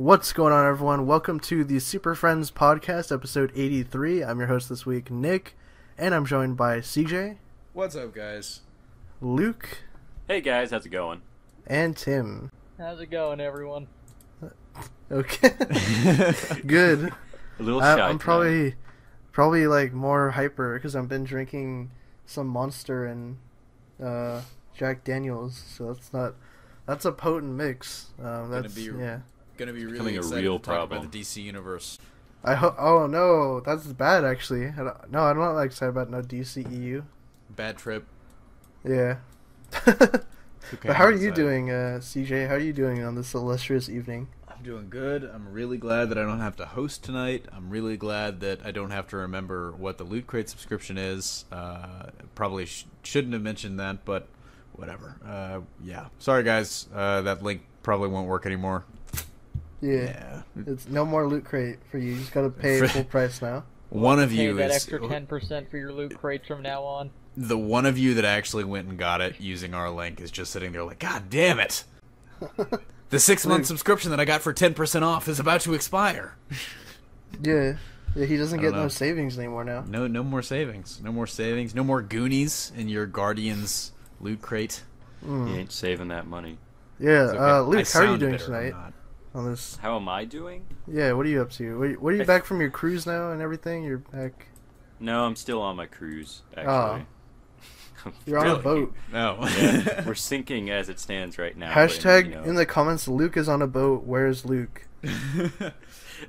What's going on, everyone? Welcome to the Superfriends podcast, episode 83. I'm your host this week, Nick, and I'm joined by CJ. What's up, guys? Luke. Hey, guys. How's it going? And Tim. How's it going, everyone? Okay. Good. A little shy. I'm probably like more hyper because I've been drinking some Monster and Jack Daniels, so that's a potent mix. That's Gonna be really becoming a excited real to talk problem. about the DC universe. Oh no, that's bad actually. I'm not like excited about no DCEU. Bad trip. Yeah. Okay, But how are you doing, CJ? How are you doing on this illustrious evening? I'm doing good. I'm really glad that I don't have to host tonight. I'm really glad that I don't have to remember what the Loot Crate subscription is. Probably shouldn't have mentioned that, but whatever. Yeah. Sorry, guys. That link probably won't work anymore. Yeah. It's no more Loot Crate for you. You just gotta pay full price now. One of Pay you that is extra 10% for your loot crates from now on. the one of you that actually went and got it using our link is just sitting there like, God damn it! The 6-month subscription that I got for 10% off is about to expire. Yeah, he doesn't get no savings anymore now. No more savings. No more savings. No more Goonies in your Guardians Loot Crate. You ain't saving that money. Yeah, Okay. Luke, how are you doing bitter, I'm tonight? not. On this, How am I doing? yeah, what are you up to? What are you back from your cruise now and everything? You're back. No, I'm still on my cruise, Oh. actually. You're on a boat. No. Yeah, we're sinking as it stands right now. Hashtag in the comments, Luke is on a boat. Where's Luke?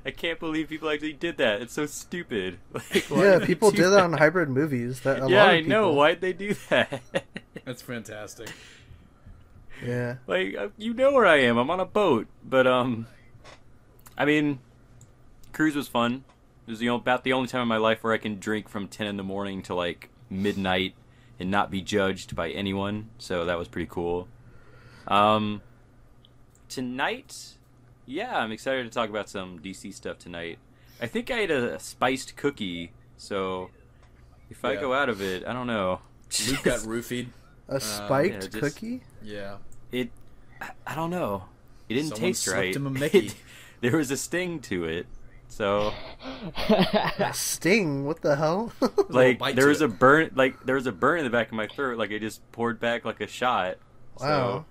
I can't believe people actually did that. It's so stupid. Like, why Yeah, did they people do did that on hybrid movies. That a Yeah, lot of I know. people- Why'd they do that? That's fantastic. Yeah. Like, you know where I am. I'm on a boat. But, I mean, cruise was fun. It was about the only time in my life where I can drink from 10 in the morning to, like, midnight and not be judged by anyone. So that was pretty cool. Tonight, yeah, I'm excited to talk about some DC stuff tonight. I think I ate a spiced cookie, so if I go out of it, I don't know. Luke got roofied. A spiked yeah, cookie? Yeah. I don't know. It didn't Someone taste slipped right. him a Mickey. There was a sting to it, so A sting? What the hell? like bite there to was it. a burn. Like there was a burn in the back of my throat. Like it just poured back like a shot. Wow. So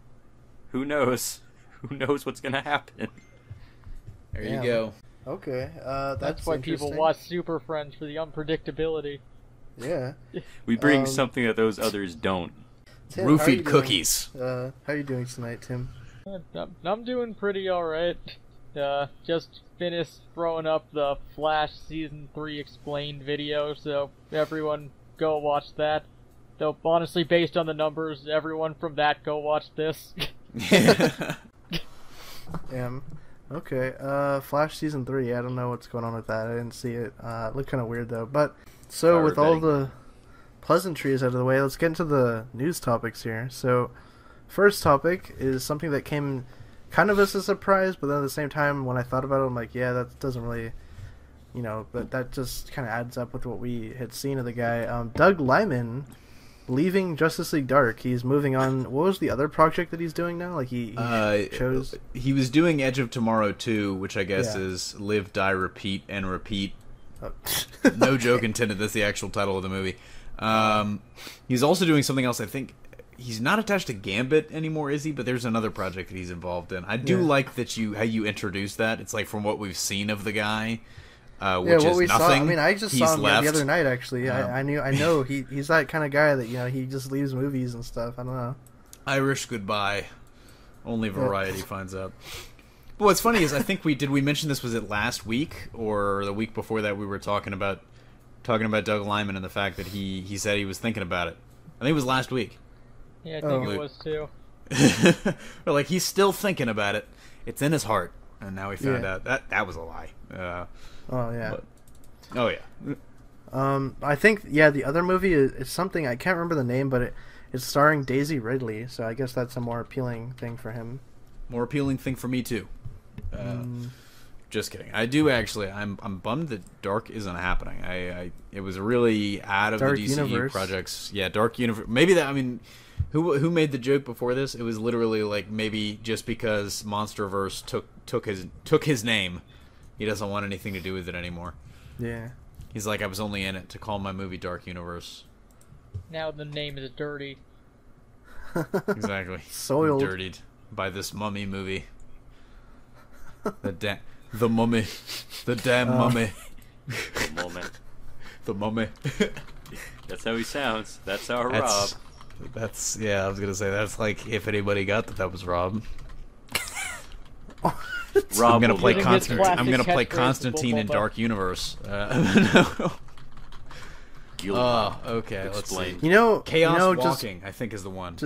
who knows? Who knows what's gonna happen? There Damn. you go. Okay, That's why people interesting. watch Super Friends, for the unpredictability. Yeah. We bring Um, something that those others don't. Tim, how are you Roofied doing? cookies. How are you doing tonight, Tim? I'm doing pretty alright. Just finished throwing up the Flash Season 3 Explained video, so everyone go watch that. Though, honestly, based on the numbers, everyone from that go watch this. Damn. Okay. Flash season 3. I don't know what's going on with that. I didn't see it. It looked kind of weird though. But so Fire with all betting. the pleasantries out of the way, let's get into the news topics here. So, first topic is something that came kind of as a surprise, but then at the same time, when I thought about it, I'm like, yeah, that doesn't really, but that just kind of adds up with what we had seen of the guy. Doug Liman leaving Justice League Dark. He's moving on. What was the other project that he's doing now? Like he chose. He was doing Edge of Tomorrow 2, which I guess Yeah. is Live, Die, Repeat, and Repeat. Oh. No joke intended. That's the actual title of the movie. He's also doing something else. I think he's not attached to Gambit anymore, is he? But there's another project that he's involved in. I do Yeah. like that how you introduce that. It's like from what we've seen of the guy, Yeah, which what is we nothing. saw. I mean, I just He's saw him left. the other night. Actually, Um, I know he's that kind of guy that he just leaves movies and stuff. I don't know. Irish goodbye. Only Variety finds out. But what's funny is I think we mention this, was it last week or the week before that we were talking about Doug Liman and the fact that he said he was thinking about it. I think it was last week. Yeah, I think Oh. it was too. But like he's still thinking about it. It's in his heart. And now we found Yeah. out that was a lie. Oh yeah. But- oh yeah. I think the other movie is something I can't remember the name, but it's starring Daisy Ridley. So I guess that's a more appealing thing for him. More appealing thing for me too. Just kidding. I do actually. I'm bummed that Dark isn't happening. It was really out of Dark the DCEU Universe. projects. Yeah, Dark Universe. Maybe that. I mean, who made the joke before this? It was literally like maybe just because MonsterVerse took his name, he doesn't want anything to do with it anymore. Yeah. He's like, I was only in it to call my movie Dark Universe. Now the name is dirty. Exactly. Soiled. Dirtied by this mummy movie. The mummy. The damn mummy. The moment. The mummy. That's how he sounds. That's our Rob. That's yeah. I was gonna say that's like if anybody got that was Rob. Rob I'm gonna will play do it. Classic I'm gonna play catchphrase Constantine in to Dark Universe. No. You'll Okay. Let's see. explain. You know, Chaos just Walking, I think, is the one.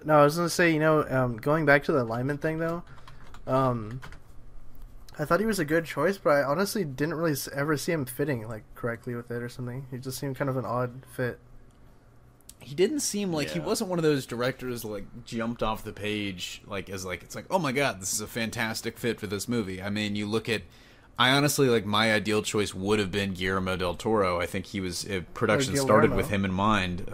no, I was gonna say, going back to the alignment thing though, I thought he was a good choice, but I honestly didn't really ever see him fitting like correctly with it or something. He just seemed kind of an odd fit. He didn't seem like he Yeah. wasn't one of those directors like jumped off the page like as like it's like, oh my god, this is a fantastic fit for this movie. I mean, you look at, I honestly like my ideal choice would have been Guillermo del Toro. I think he was production started Guillermo. with him in mind,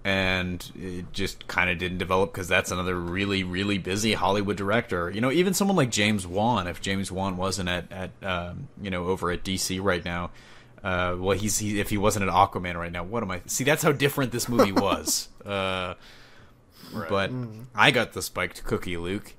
and it just kind of didn't develop because that's another really really busy Hollywood director. You know, even someone like James Wan, if James Wan wasn't at over at DC right now. Well, if he wasn't at Aquaman right now, what am I? See, that's how different this movie was. Right. But I got the spiked cookie, Luke.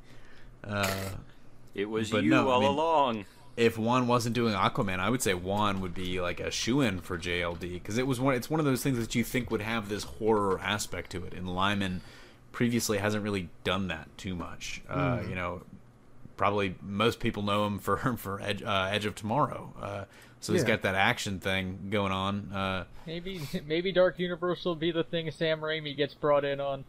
It was But you no, I all mean- along. If Juan wasn't doing Aquaman, I would say Juan would be like a shoo-in for JLD because it's one of those things that you think would have this horror aspect to it. And Lyman previously hasn't really done that too much. You know, probably most people know him for Edge of Tomorrow. So he's Yeah. got that action thing going on. Maybe Dark Universe will be the thing Sam Raimi gets brought in on.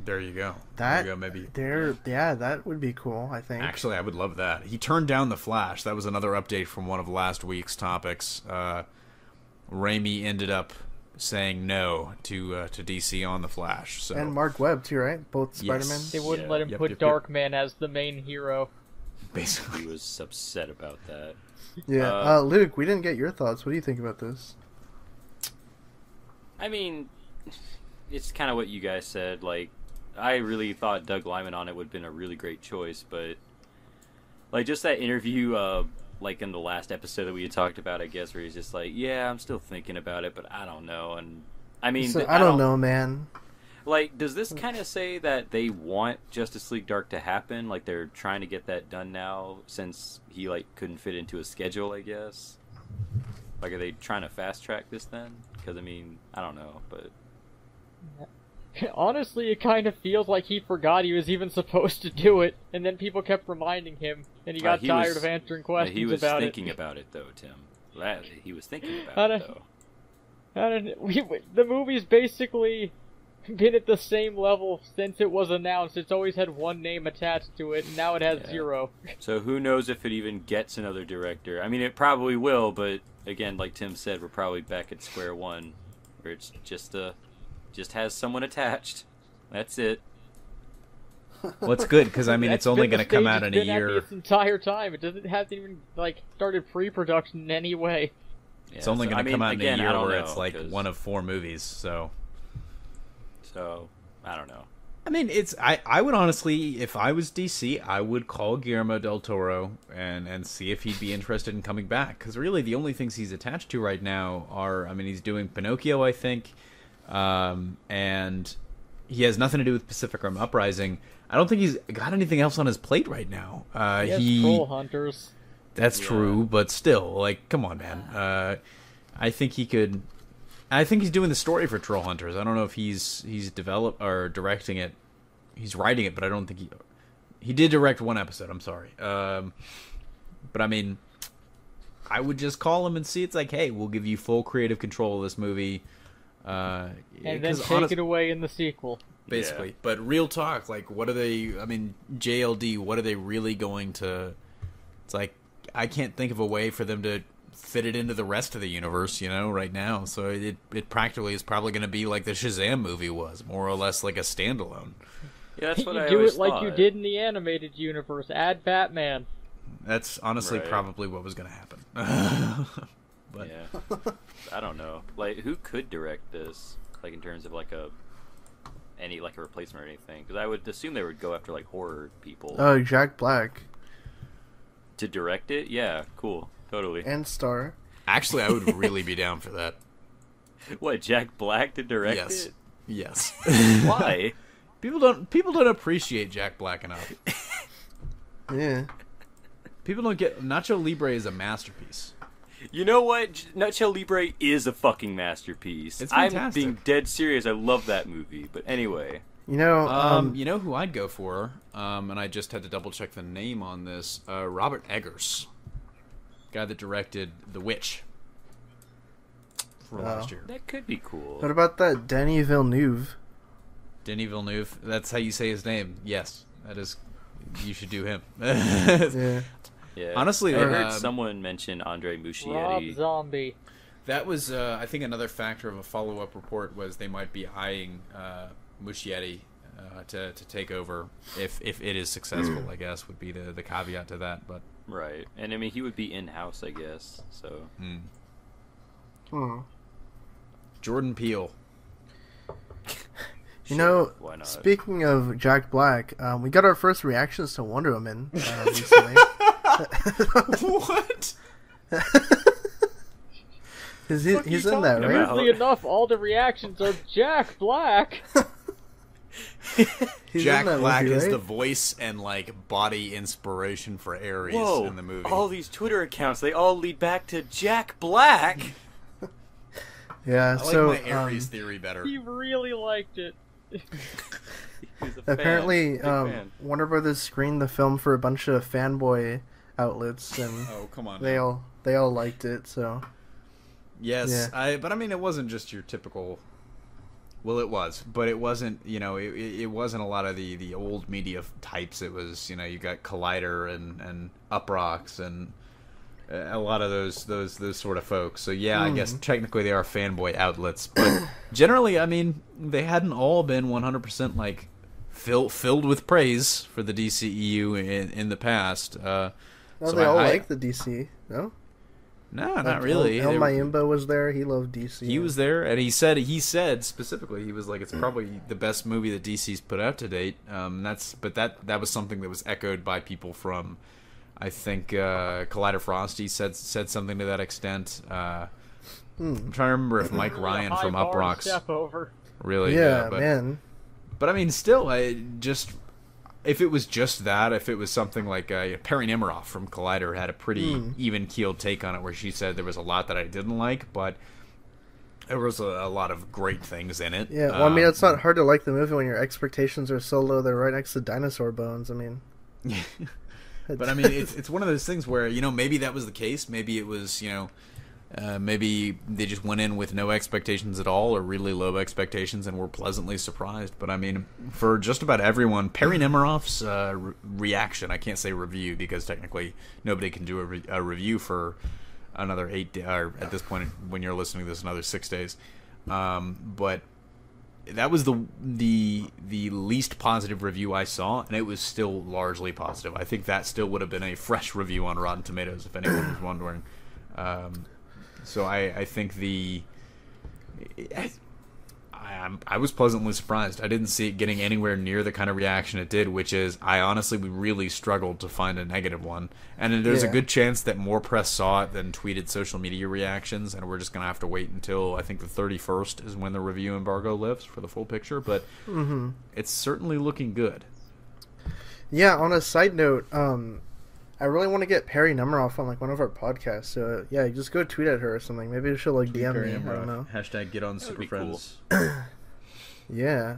There you go. That there you go, maybe. that would be cool. I think. Actually, I would love that. He turned down The Flash. That was another update from one of last week's topics. Raimi ended up saying no to DC on The Flash. So And Mark Webb too, right? Both Yes. Spider-Man. They wouldn't Yeah. let him Yep, put yep, yep. Darkman as the main hero. basically, He was upset about that. Yeah. Luke, we didn't get your thoughts. What do you think about this? I mean, it's kind of what you guys said. Like, I really thought Doug Liman on it would have been a really great choice, but like just that interview, like in the last episode that we had talked about, I guess, where he's just like, "Yeah, I'm still thinking about it, but I don't know." And I mean, So, I don't know, man. Like, does this kind of say that they want Justice League Dark to happen? Like, they're trying to get that done now since he like couldn't fit into a schedule, I guess. Like, are they trying to fast track this then? Because I mean, I don't know, but Honestly, it kind of feels like he forgot he was even supposed to do it, and then people kept reminding him, and he got he tired was- of answering questions he was about thinking it. about it though, Tim. He was thinking I about it don't- though. I don't, the movie's basically been at the same level since it was announced. It's always had one name attached to it, and now it has Yeah. 0. So who knows if it even gets another director? I mean, it probably will, but again, like Tim said, we're probably back at square one, where it's just has someone attached. That's it. well, it's good because I mean, it's That's only been going the to come stage out it's in a been at year. this entire time. It hasn't even started pre-production in any way. It's Yeah, only so, going I to mean, come out in again, a I year don't where know, it's like 'cause- one of 4 movies. So I don't know. I mean, I would honestly, if I was DC, I would call Guillermo del Toro and see if he'd be interested in coming back. Because really, the only things he's attached to right now are, I mean, he's doing Pinocchio, I think, and he has nothing to do with Pacific Rim Uprising. I don't think he's got anything else on his plate right now. He has Troll Hunters. That's Yeah. true, but still, like, come on, man. I think he could. I think he's doing the story for Troll Hunters. I don't know if he's developed or directing it. He's writing it, but I don't think he did direct one episode. I'm sorry, but I mean, I would just call him and see. It's like, hey, we'll give you full creative control of this movie, And then take it away in the sequel. basically. Yeah. But real talk, like, what are they? I mean, JLD. What are they really going to? It's like I can't think of a way for them to fit it into the rest of the universe, right now. So it practically is probably going to be like the Shazam movie was, more or less like a standalone. Yeah, that's what You I do always it like thought. you did in the animated universe. Add Batman. That's honestly Right. probably what was going to happen. But Yeah. I don't know. Like, who could direct this? Like, in terms of like a replacement or anything? Because I would assume they would go after like horror people Oh, Jack Black to direct it. Yeah, cool, totally. and star. actually, I would really be down for that. What, Jack Black to direct Yes. it? Yes. Why? People don't appreciate Jack Black enough. Yeah. People don't get Nacho Libre is a masterpiece. You know what? Nutshell Libre is a fucking masterpiece. It's I'm fantastic. being dead serious. I love that movie. But anyway, You know, You know who I'd go for? And I just had to double check the name on this. Robert Eggers, guy that directed The Witch for last year. that could be cool. what about that Denis Villeneuve? Denis Villeneuve. That's how you say his name. Yes, that is. You should do him. Yeah. Yeah. Honestly, I heard um, someone mention Andre Rob Muschietti. Zombie. That was, I think, another factor of a follow-up report was they might be eyeing Muschietti to take over if it is successful. I guess would be the caveat to that. But Right. And I mean, he would be in-house, I guess. So. Hmm. Jordan Peele. You know, Why not? speaking of Jack Black, we got our first reactions to Wonder Woman recently. What? he's in that, talking right? about? Weirdly enough, all the reactions are Jack Black. He's Jack in that Black movie, is right? the voice and like body inspiration for Ares Whoa! in the movie. All these Twitter accounts—they all lead back to Jack Black. Yeah. I like So my Ares theory better. He really liked it. He was a fan. apparently, Big fan. Warner Brothers screened the film for a bunch of fanboy outlets, and Oh, come on. they now. all liked it. So Yes, Yeah. but I mean, it wasn't just your typical. Well, it was, but it wasn't. You know, it wasn't a lot of the old media types. It was, you know, you got Collider and Uproxx and a lot of those sort of folks. So yeah, I guess technically they are fanboy outlets, but generally, I mean, they hadn't all been 100% like filled with praise for the DCEU in the past. no, So they all I- like the DC. No, No, Like, not really. El They- Mayimba was there. He loved DC. He was there, and he said specifically, he was like, it's probably the best movie that DC's put out to date. That was something that was echoed by people from, I think, Collider Frosty said something to that extent. I'm trying to remember if Mike Ryan A high from bar to Uproxx step over. really. Yeah, but, man. But I mean, still, if it was just that, if it was something like Perry Nemiroff from Collider had a pretty even-keeled take on it, where she said there was a lot that I didn't like, but there was a lot of great things in it. Yeah, well, I mean, it's not hard to like the movie when your expectations are so low. They're right next to dinosaur bones. I mean, But I mean, it's one of those things where, you know, maybe that was the case. Maybe it was, you know, maybe they just went in with no expectations at all, or really low expectations, and were pleasantly surprised. But I mean, for just about everyone, Perry Nemiroff's reaction, I can't say review because technically nobody can do a review for another 8 days, or at this point when you're listening to this, another 6 days. But that was the least positive review I saw, and it was still largely positive. I think that still would have been a fresh review on Rotten Tomatoes, if anyone was wondering. So I think I was pleasantly surprised. I didn't see it getting anywhere near the kind of reaction it did, which is we really struggled to find a negative one. And there's a Yeah. good chance that more press saw it than tweeted social media reactions, and we're just going to have to wait until, I think, the 31st is when the review embargo lifts for the full picture. But it's certainly looking good. yeah. On a side note, I really want to get Perry Nemiroff on like one of our podcasts. So yeah, just go tweet at her or something. Maybe she'll like DM me. I don't know. Hashtag get on That would be Superfriends. Yeah.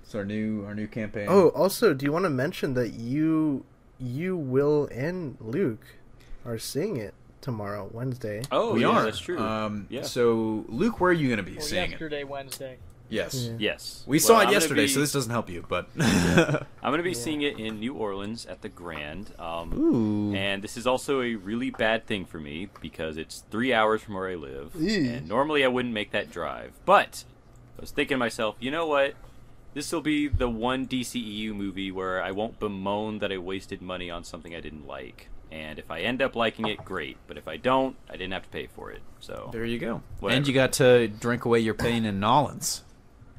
It's our new campaign. Oh, also, do you want to mention that you, Will, and Luke are seeing it tomorrow, Wednesday? Oh, we yeah, are. that's true. Yeah. So, Luke, where are you going to be Well, seeing it? yesterday, Wednesday. Yes. Yeah. Yes. We Well, saw I'm it gonna yesterday, be- so this doesn't help you, but... I'm going to be seeing it in New Orleans at the Grand. Ooh. And this is also a really bad thing for me because it's 3 hours from where I live. Ew. And normally I wouldn't make that drive. But I was thinking to myself, you know what? This will be the one DCEU movie where I won't bemoan that I wasted money on something I didn't like. And if I end up liking it, great. But if I don't, I didn't have to pay for it. So There you go. Whatever. And you got to drink away your pain in Nolans.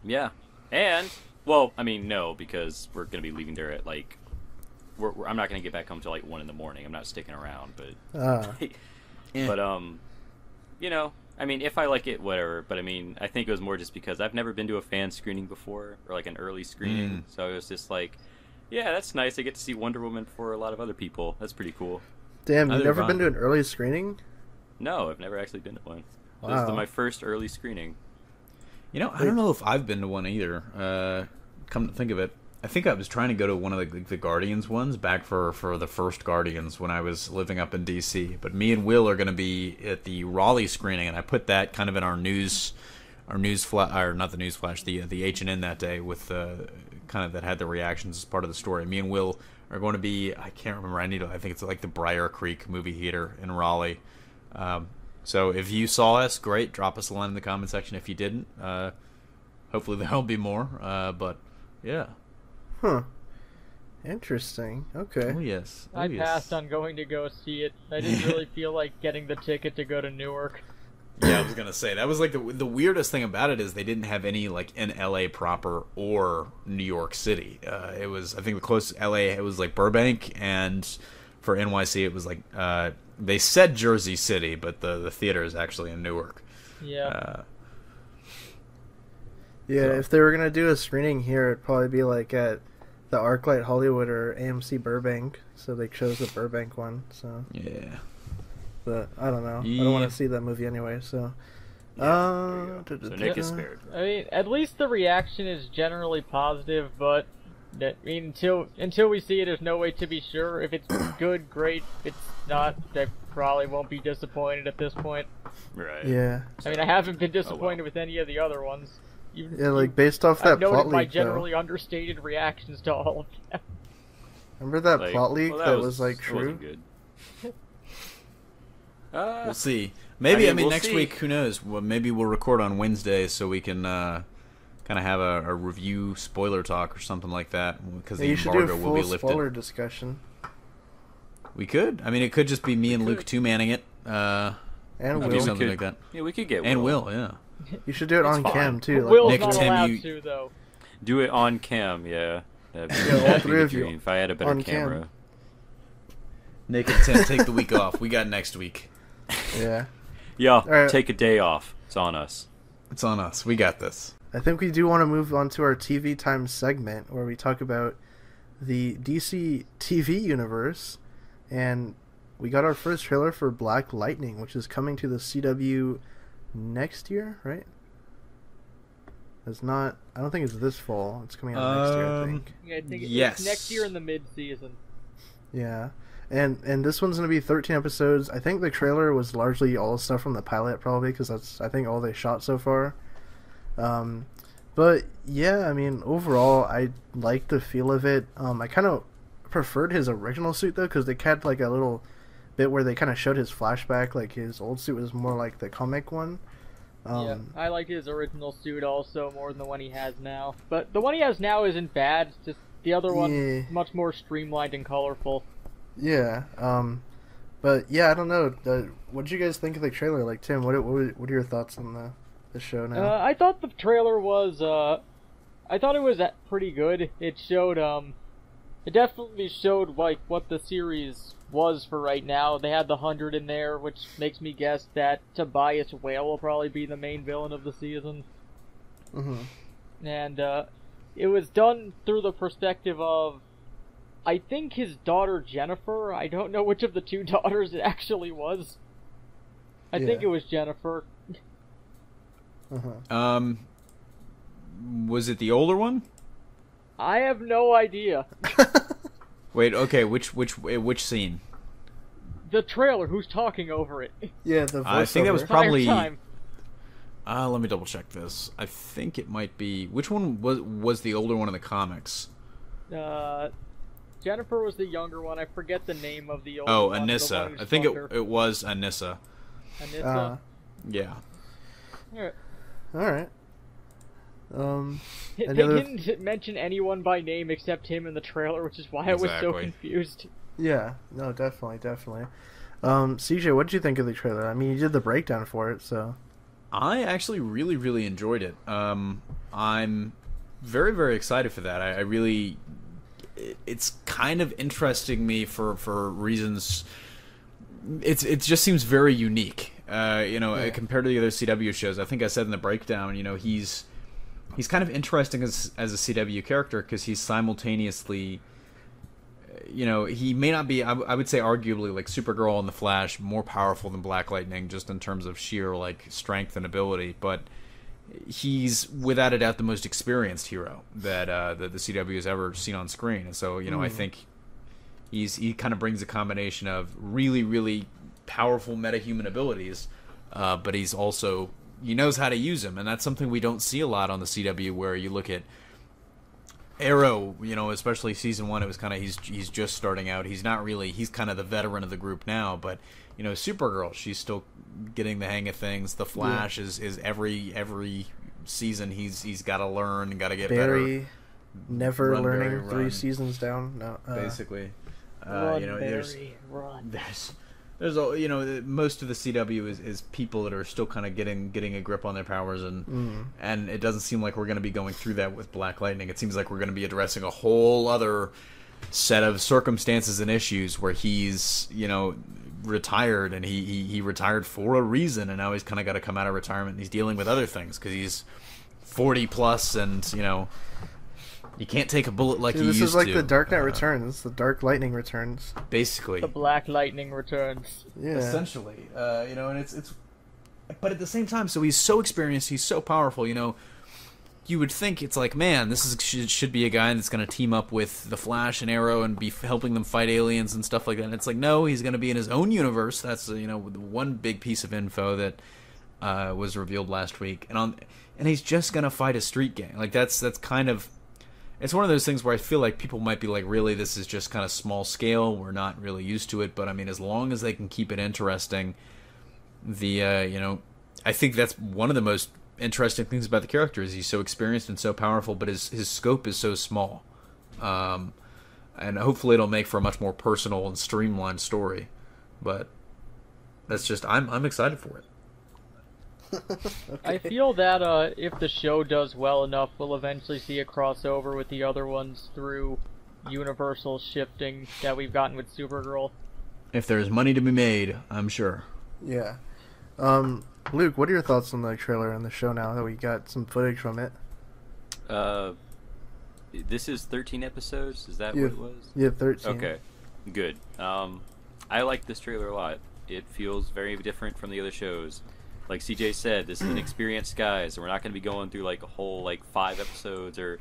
yeah. And, well, I mean, no, because we're going to be leaving there at, like... I'm not going to get back home till, like, 1 in the morning. I'm not sticking around, but... But, you know, I mean, if I like it, whatever. But, I mean, I think it was more just because I've never been to a fan screening before, or, like, an early screening. So it was just like, yeah, that's nice. I get to see Wonder Woman for a lot of other people. That's pretty cool. Damn, you've Neither never have I. been to an early screening? No, I've never actually been to one. This Wow. is my first early screening. You know, I don't know if I've been to one either. Come to think of it, I think I was trying to go to one of the Guardians ones back for the first Guardians when I was living up in DC. But me and Will are going to be at the Raleigh screening, and I put that kind of in our news flash, or not the news flash, the H&N that day with kind of that had the reactions as part of the story. Me and Will are going to be, I can't remember, I think it's like the Briar Creek movie theater in Raleigh. So if you saw us, great. Drop us a line in the comment section. If you didn't, hopefully there'll be more. But yeah. Huh. Interesting. Okay. Oh yes. Oh, I yes. passed on going to go see it. I didn't really feel like getting the ticket to go to Newark. Yeah, I was gonna say that was like the weirdest thing about it is they didn't have any like in LA proper or New York City. It was, I think, the closest LA it was like Burbank, and for NYC it was like they said Jersey City, but the theater is actually in Newark. Yeah. Yeah, So- if they were gonna do a screening here, it'd probably be like at the ArcLight Hollywood or AMC Burbank. So they chose the Burbank one. So, Yeah. but I don't know. I Yeah. don't want to see that movie anyway. So, So Nick is spared. I mean, at least the reaction is generally positive, but I mean, until we see it, there's no way to be sure. If it's good, great. If it's not, I probably won't be disappointed at this point. Right. yeah, I mean, I haven't been disappointed well. with any of the other ones. yeah, like based off that I've noted plot my leak. Though. generally understated reactions to all of them. Remember that Like, plot leak well, that was like it true? wasn't good. We'll see. Maybe I mean, we'll next see. week. Who knows? Well, maybe we'll record on Wednesday so we can kind of have a review spoiler talk or something like that because Yeah, the you should do a embargo will be full lifted. spoiler discussion. We could. I mean, it could just be me and Luke could. two-manning it. And do Will. something like that. Yeah, we could get And Will. Will, yeah. You should do it It's on fine. cam too. Like, Will's Nick, not Tim, allowed you- to, though. Do it on cam, yeah. That'd be, Yeah, all that'd be three the of you dream if I had a better on cam. camera. Nick and Tim, take the week off. We got next week. yeah. Yeah, right. take a day off. It's on us. It's on us. We got this. I think we do want to move on to our TV time segment where we talk about the DC TV universe, and we got our first trailer for Black Lightning, which is coming to the CW next year, right? It's not. I don't think it's this fall. It's coming out next year, I think. Yeah, I think Yes. it's next year in the mid-season. Yeah, and this one's gonna be 13 episodes. I think the trailer was largely all stuff from the pilot, probably because that's I think all they shot so far. But yeah, I mean overall, I like the feel of it. I kind of preferred his original suit though, because they had like a little bit where they kind of showed his flashback. Like his old suit was more like the comic one. Yeah, I like his original suit also more than the one he has now. But the one he has now isn't bad. It's just the other one Yeah. much more streamlined and colorful. Yeah. But yeah, I don't know. What did you guys think of the trailer? Like Tim, what are your thoughts on the show now? I thought the trailer was I thought it was pretty good. It showed it definitely showed like what the series was for right now. They had the 100 in there, which makes me guess that Tobias Whale will probably be the main villain of the season. Mm-hmm. And it was done through the perspective of, I think, his daughter Jennifer. I don't know which of the two daughters it actually was. I think it Yeah. was Jennifer. Uh-huh. Was it the older one? I have no idea. Wait, okay. Which scene? The trailer, who's talking over it? Yeah, the voiceover. I think that was Entire probably. time. Let me double check this. I think it might be. Which one was the older one in the comics? Jennifer was the younger one. I forget the name of the older Oh, one. the one Anissa. who's I think fucked her. it was Anissa. Anissa. Yeah. Alright. All right. They any other... didn't mention anyone by name except him in the trailer, which is why I was so confused. Yeah, no, definitely. CJ, what did you think of the trailer? I mean, you did the breakdown for it, so... I actually really, really enjoyed it. I'm very, very excited for that. I really... It's kind of interesting me for reasons... It just seems very unique, compared to the other CW shows. I think I said in the breakdown, he's kind of interesting as a CW character because he's simultaneously... he may not be, I would say arguably, like Supergirl and the Flash, more powerful than Black Lightning just in terms of sheer, like, strength and ability, but he's, without a doubt, the most experienced hero that the CW has ever seen on screen. And so, I think he kind of brings a combination of really, really powerful metahuman abilities, but he knows how to use them, and that's something we don't see a lot on the CW, where you look at Arrow, especially season 1, it was kind of he's just starting out. He's kind of the veteran of the group now, but Supergirl, she's still getting the hang of things. The Flash is every season he's got to learn and got to get better. Never learning 3 seasons down. No, basically. Run, there's most of the CW is people that are still kind of getting a grip on their powers, and it doesn't seem like we're going to be going through that with Black Lightning. It seems like we're going to be addressing a whole other set of circumstances and issues where he's retired, and he retired for a reason, and now he's kind of got to come out of retirement, and he's dealing with other things because he's 40 plus, and you can't take a bullet like you used to. This is like the Dark Knight Returns, the Dark Lightning Returns. Basically. The Black Lightning Returns. Yeah. Essentially. And it's... But at the same time, so he's so experienced, he's so powerful, you would think it's like, man, should be a guy that's going to team up with the Flash and Arrow and be helping them fight aliens and stuff like that. And it's like, no, he's going to be in his own universe. That's, one big piece of info that was revealed last week. And he's just going to fight a street gang. Like, that's kind of... It's one of those things where I feel like people might be like, really, this is just kind of small scale. We're not really used to it. But, I mean, as long as they can keep it interesting, I think that's one of the most interesting things about the character is he's so experienced and so powerful, but his scope is so small. And hopefully it'll make for a much more personal and streamlined story. But that's just, I'm excited for it. Okay. I feel that if the show does well enough, we'll eventually see a crossover with the other ones through universal shifting that we've gotten with Supergirl. If there's money to be made, I'm sure. Yeah. Luke, what are your thoughts on the trailer and the show now that we got some footage from it? This is 13 episodes? Is that what it was? Yeah, 13. Okay, good. I like this trailer a lot. It feels very different from the other shows. Like CJ said, this is an experienced guy, so we're not going to be going through like a whole 5 episodes or,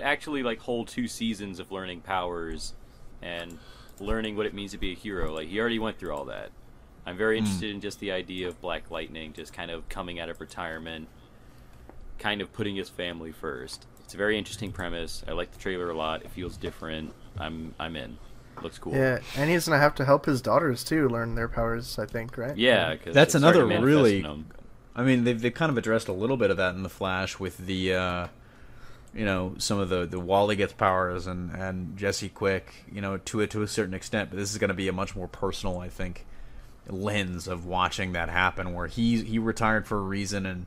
actually whole 2 seasons of learning powers and learning what it means to be a hero. Like, he already went through all that. I'm very interested in just the idea of Black Lightning just kind of coming out of retirement, kind of putting his family first. It's a very interesting premise. I like the trailer a lot. It feels different. I'm in. Looks cool. Yeah, and he's gonna have to help his daughters too learn their powers, I think, right? Yeah, cause that's another really. Them. I mean, they've kind of addressed a little bit of that in the Flash with the, some of the Wally gets powers and Jesse Quick, to a certain extent. But this is going to be a much more personal, I think, lens of watching that happen, where he retired for a reason, and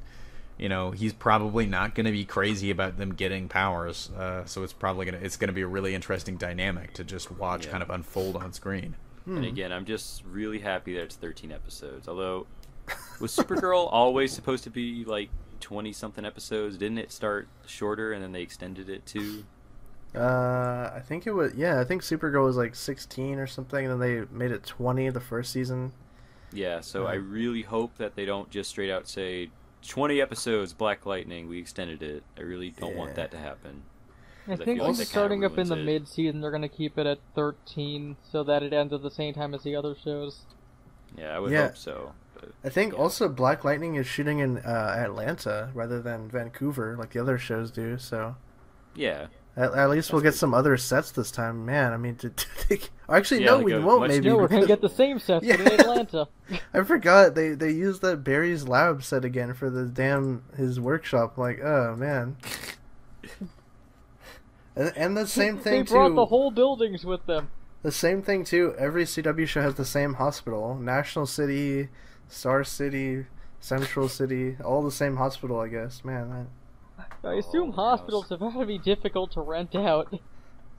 he's probably not going to be crazy about them getting powers. So it's probably gonna be a really interesting dynamic to just watch kind of unfold on screen. And again, I'm just really happy that it's 13 episodes. Although, was Supergirl always supposed to be 20-something episodes? Didn't it start shorter and then they extended it to? I think it was. Yeah, I think Supergirl was 16 or something, and then they made it 20 the first season. Yeah, so I really hope that they don't just straight out say 20 episodes, Black Lightning, we extended it. I really don't want that to happen. I think starting up in the mid-season, they're going to keep it at 13 so that it ends at the same time as the other shows. Yeah, I would hope so. But, I think also Black Lightning is shooting in Atlanta rather than Vancouver like the other shows do, so... Yeah, At least we'll get some other sets this time, man. I mean, actually, Yeah, no, like we a won't. much- Maybe No, we're gonna because- get the same sets but in Atlanta. I forgot they used that Barry's lab set again for the damn his workshop. Like, oh man. And the same thing They brought too. the whole buildings with them. The same thing too. Every CW show has the same hospital: National City, Star City, Central City, all the same hospital. I guess, man. I assume Oh, hospitals have got to be difficult to rent out.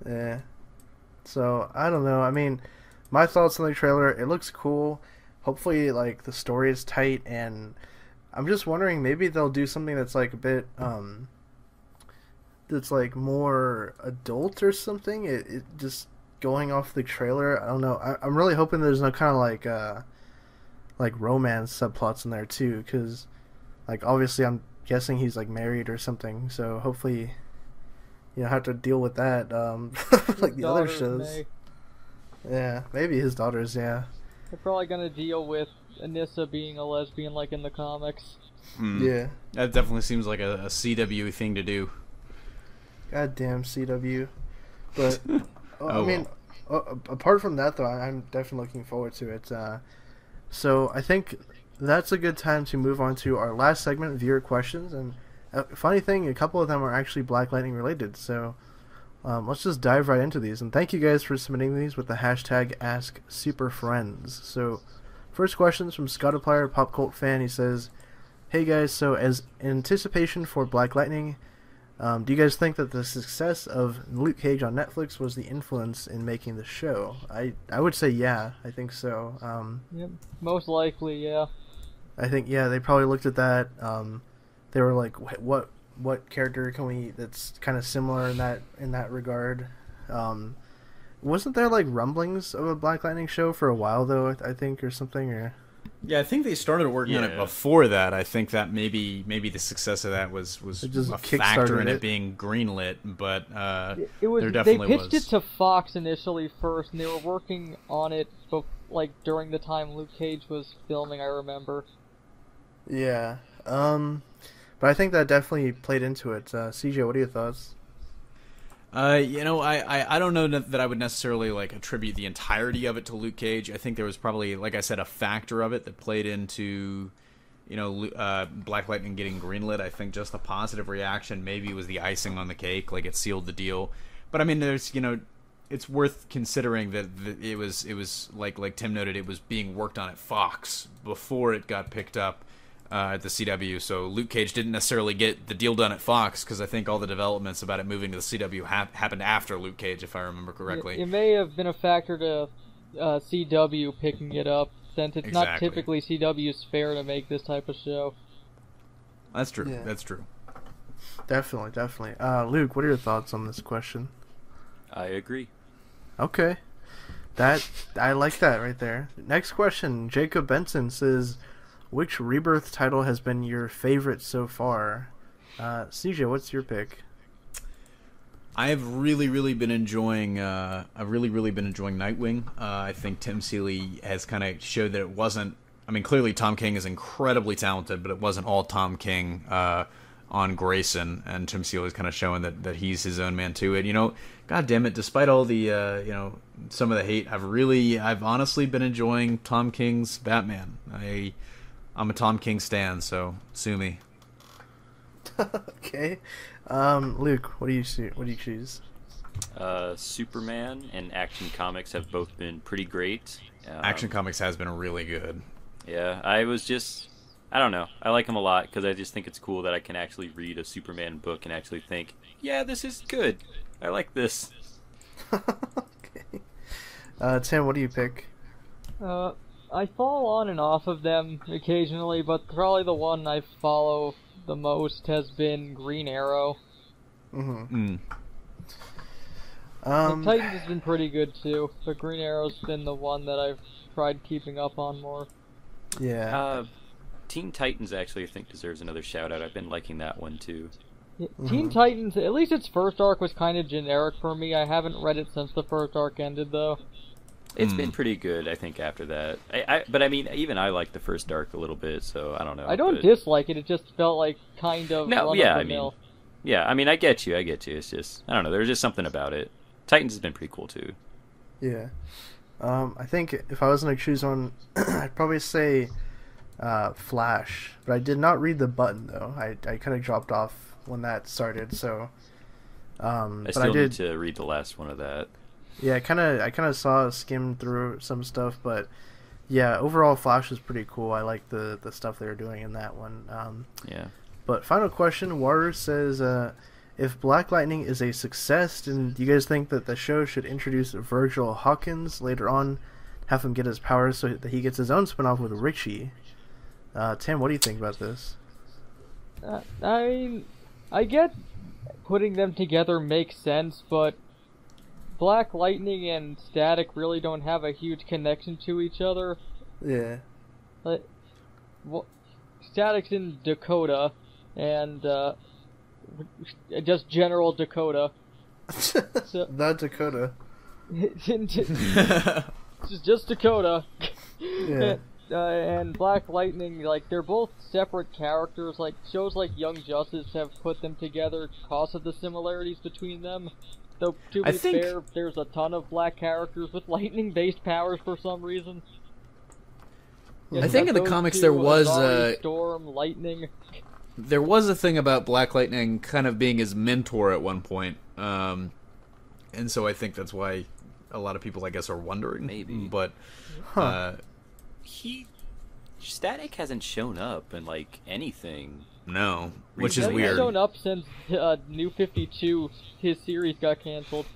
Yeah. So I don't know. I mean, my thoughts on the trailer. It looks cool. Hopefully, like the story is tight, and I'm just wondering maybe they'll do something that's like a bit that's like more adult or something. It just going off the trailer. I don't know. I'm really hoping there's no kind of like romance subplots in there too, because like obviously I'm guessing he's like married or something. So hopefully, you know, have to deal with that. Like the other Daughters shows. may. Yeah, maybe his daughters. Yeah. They're probably gonna deal with Anissa being a lesbian like in the comics. Yeah. That definitely seems like a CW thing to do. Goddamn CW. But I Oh, mean, apart from that though, I'm definitely looking forward to it. So I think that's a good time to move on to our last segment, viewer questions. And funny thing, a couple of them are actually Black Lightning related. So let's just dive right into these. And thank you guys for submitting these with the hashtag #AskSuperFriends. So first question is from Scottaplier, pop cult fan. He says, "Hey guys, so as anticipation for Black Lightning, do you guys think that the success of Luke Cage on Netflix was the influence in making the show?" I would say yeah, I think so. Yep, most likely, yeah. I think yeah, they probably looked at that. They were like, what character can we that's kind of similar in that regard? Wasn't there like rumblings of a Black Lightning show for a while though? I think or something or. Yeah, I think they started working on it Yeah. before that. I think that maybe the success of that was It just a kickstarted factor in it. it being greenlit, but It was. there They definitely pitched was. it to Fox initially first, and they were working on it, like during the time Luke Cage was filming. I remember. Yeah. But I think that definitely played into it. CJ, what are your thoughts? You know, I don't know that I would necessarily like attribute the entirety of it to Luke Cage. I think there was probably, like I said, a factor of it that played into, you know, Black Lightning getting greenlit. I think just the positive reaction maybe was the icing on the cake, like it sealed the deal. But I mean, there's, you know, it's worth considering that it was like Tim noted, it was being worked on at Fox before it got picked up at the CW. So Luke Cage didn't necessarily get the deal done at Fox because I think all the developments about it moving to the CW happened after Luke Cage, if I remember correctly. It may have been a factor to CW picking it up, since it's not Exactly. typically CW's fare to make this type of show. That's true. Yeah. That's true. Definitely. Luke, what are your thoughts on this question? I agree. Okay. I like that right there. Next question. Jacob Benson says, which Rebirth title has been your favorite so far? CJ, what's your pick? I have really been enjoying. I've really been enjoying Nightwing. I think Tim Seeley has kind of showed that it wasn't. I mean, clearly Tom King is incredibly talented, but it wasn't all Tom King on Grayson. And Tim Seeley's kind of showing that he's his own man too. And you know, God damn it, despite all the you know, some of the hate, I've honestly been enjoying Tom King's Batman. I'm a Tom King stan, so sue me. Okay. Luke, what do you choose? Superman and Action Comics have both been pretty great. Action Comics has been really good. Yeah, I don't know. I like them a lot because I just think it's cool that I can actually read a Superman book and actually think, yeah, this is good. I like this. Okay. Tim, what do you pick? I fall on and off of them occasionally, but probably the one I follow the most has been Green Arrow. Mm-hmm. Titans has been pretty good too, but Green Arrow's been the one that I've tried keeping up on more. Yeah. Teen Titans actually I think deserves another shout out. I've been liking that one too. Teen Titans, at least its first arc was kind of generic for me. I haven't read it since the first arc ended though. It's been pretty good, I think, after that. But I mean, even I liked the first arc a little bit, so I don't know. I don't but... dislike it. It just felt like kind of No, run yeah, of the I mean, mill. Yeah, I mean, I get you. It's just, I don't know, there's just something about it. Titans has been pretty cool, too. Yeah. I think if I was going to choose one, I'd probably say Flash. But I did not read the button, though. I kind of dropped off when that started, so... I still need to read the last one of that. Yeah, I kind of skimmed through some stuff, but yeah, overall Flash is pretty cool. I like the stuff they were doing in that one. Yeah. But final question, Water says, if Black Lightning is a success, then do you guys think that the show should introduce Virgil Hawkins later on, have him get his powers so that he gets his own spinoff with Richie? Tim, what do you think about this? I mean, I get putting them together makes sense, but Black Lightning and Static really don't have a huge connection to each other. Yeah. Like, well, Static's in Dakota, and just general Dakota. So, Not Dakota. just Dakota. Yeah. And Black Lightning, like, they're both separate characters. Like, shows like Young Justice have put them together because of the similarities between them. Though, to be fair, there's a ton of black characters with lightning-based powers for some reason. I think in the comics there was Storm, Lightning. There was a thing about Black Lightning kind of being his mentor at one point, and so I think that's why a lot of people, I guess, are wondering. Maybe, but Static hasn't shown up in like anything. No, which He's is weird. He's shown up since New 52. His series got canceled.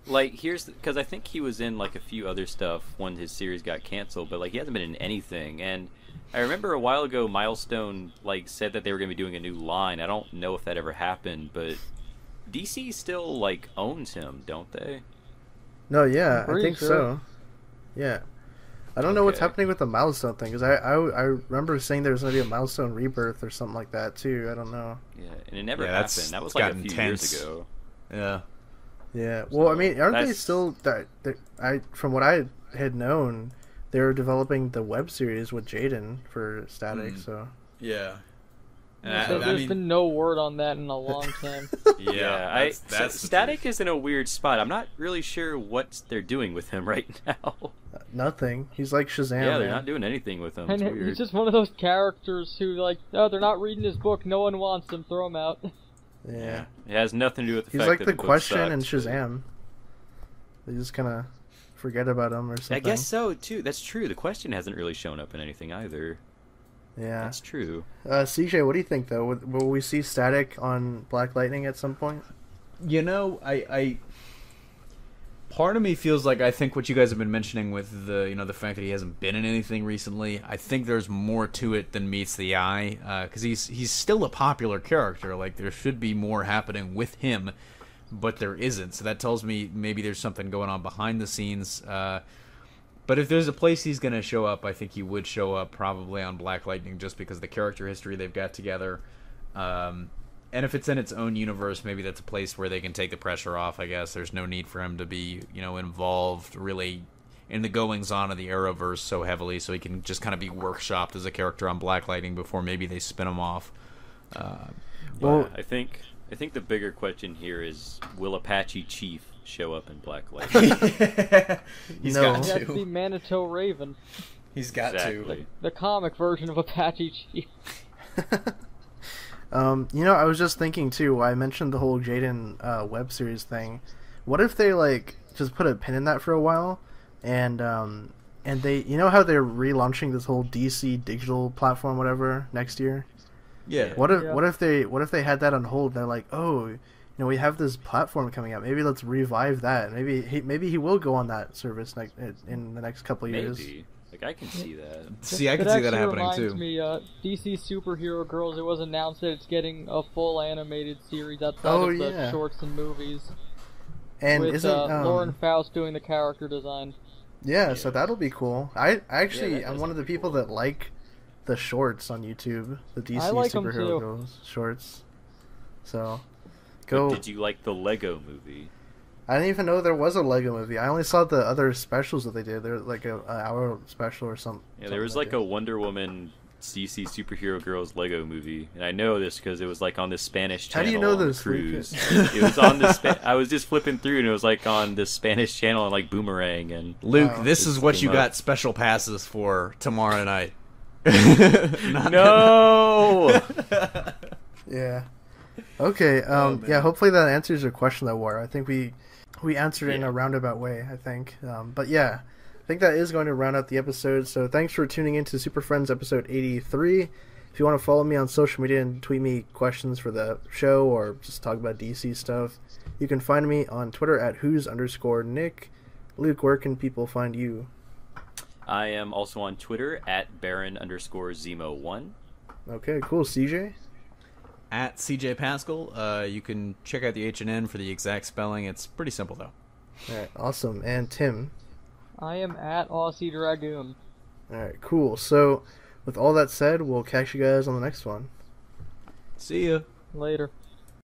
Like, because I think he was in like a few other stuff when his series got canceled, but like he hasn't been in anything. And I remember a while ago, Milestone like said that they were going to be doing a new line. I don't know if that ever happened, but DC still like owns him, don't they? No, yeah, I Pretty think sure. so. Yeah. I don't know what's happening with the Milestone thing, because I remember saying there was going to be a Milestone Rebirth or something like that, too. I don't know. Yeah, and it never happened. That was like a few years ago. Yeah. Yeah. Well, I mean, aren't they that's- still... From what I had known, they were developing the web series with Jaden for Static, so... Yeah. There's been no word on that in a long time. Yeah, that's Static is in a weird spot. I'm not really sure what they're doing with him right now. Nothing. He's like Shazam. Yeah, they're man. not doing anything with him. And It's weird. he's just one of those characters who, like, oh, they're not reading his book, no one wants him, throw him out. Yeah. It has nothing to do with the He's fact like that the book Question sucked, and but- Shazam. They just kind of forget about him or something. I guess so too. That's true. The Question hasn't really shown up in anything either. Yeah. That's true. CJ, what do you think, though? Will we see Static on Black Lightning at some point? You know, I part of me feels like I think what you guys have been mentioning with the fact that he hasn't been in anything recently. I think there's more to it than meets the eye, because he's still a popular character. Like, there should be more happening with him, but there isn't. So that tells me maybe there's something going on behind the scenes. But if there's a place he's going to show up, I think he would show up probably on Black Lightning, just because of the character history they've got together. And if it's in its own universe, maybe that's a place where they can take the pressure off, I guess. There's no need for him to be, involved really in the goings-on of the Arrowverse so heavily, so he can just kind of be workshopped as a character on Black Lightning before maybe they spin him off. Well, I think the bigger question here is, will Apache Chief show up in Black Lightning? He's No. got That's the to. Manitou Raven, He's got Exactly. the comic version of Apache Chief. I was just thinking too. I mentioned the whole Jaden web series thing. What if they just put a pin in that for a while, and they, how they're relaunching this whole DC digital platform, whatever, next year. Yeah. What if they had that on hold? They're like, oh, we have this platform coming out. Maybe let's revive that. Maybe he will go on that service in the next couple of years. Maybe. Like, I can see that. See, I can see that happening reminds too. me, DC Superhero Girls, it was announced that it's getting a full animated series outside Oh, of the yeah. shorts and movies. And with isn't Lauren Faust doing the character design. Yeah, so that'll be cool. I actually that I'm does one of the look people cool. that like the shorts on YouTube, the DC I like 'em Superhero too. Girls shorts. So But go. did you like the Lego movie? I didn't even know there was a Lego movie. I only saw the other specials that they did. They're like an hour special or something. Yeah, there was like a Wonder Woman DC Superhero Girls Lego Movie, and I know this because it was like on this Spanish How channel. do you know on this, Cruise? Lucas? It was on this. I was just flipping through, and it was like on this Spanish channel on like Boomerang. And Luke, Wow. this is Just what came you up. got special passes for tomorrow night. no. Yeah. Okay. man. Yeah. Hopefully that answers your question, though, War. I think we answered it in Yeah. a roundabout way. I think. But yeah, I think that is going to round out the episode. So thanks for tuning in to Super Friends episode 83. If you want to follow me on social media and tweet me questions for the show or just talk about DC stuff, you can find me on Twitter at who's_Nick. Luke, where can people find you? I am also on Twitter at Baron_Zemo1. Okay, cool. CJ? At CJ Pascal. You can check out the H&N for the exact spelling. It's pretty simple, though. Alright, awesome. And Tim? I am at Aussie Dragoon. Alright, cool. So, with all that said, we'll catch you guys on the next one. See ya. Later.